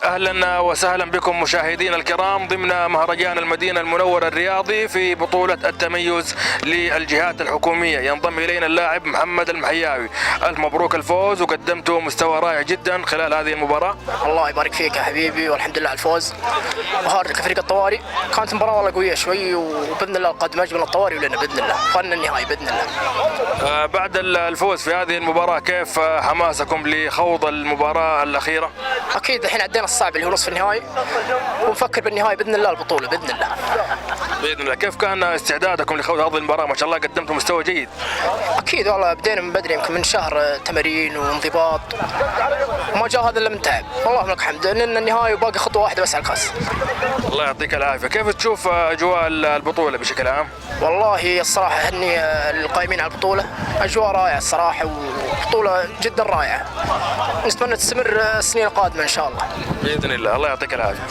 أهلا وسهلا بكم مشاهدينا الكرام ضمن مهرجان المدينة المنورة الرياضي في بطولة التميز للجهات الحكومية. ينضم إلينا اللاعب محمد المحياوي. ألف مبروك الفوز، وقدمتوا مستوى رائع جدا خلال هذه المباراة. الله يبارك فيك يا حبيبي، والحمد لله على الفوز. وهارد كفريق الطوارئ كانت مباراة والله قوية شوي، وبإذن الله القادم أجمل الطوارئ ولنا بإذن الله، وصلنا النهائي بإذن الله. بعد الفوز في هذه المباراة كيف حماسكم لخوض المباراة الأخيرة؟ أكيد الحين عدينا الصعب اللي هو نصف النهائي، ونفكر بالنهائي بإذن الله البطولة بإذن الله. بإذن الله. كيف كان استعدادكم لخوض هذه المباراة؟ ما شاء الله قدمتوا مستوى جيد. أكيد والله بدينا من بدري، يمكن من شهر تمارين وانضباط، وما جاء هذا إلا من تعب. اللهم لك الحمد لأن النهائي وباقي خطوة واحدة بس على الكاس. الله يعطيك العافية. كيف تشوف أجواء البطولة بشكل عام؟ والله الصراحة هني القائمين على البطولة، أجواء رائعة الصراحة، وبطولة جدا رائعة، نتمنى تستمر السنين القادمة إن شاء الله بإذن الله. الله يعطيك العافية.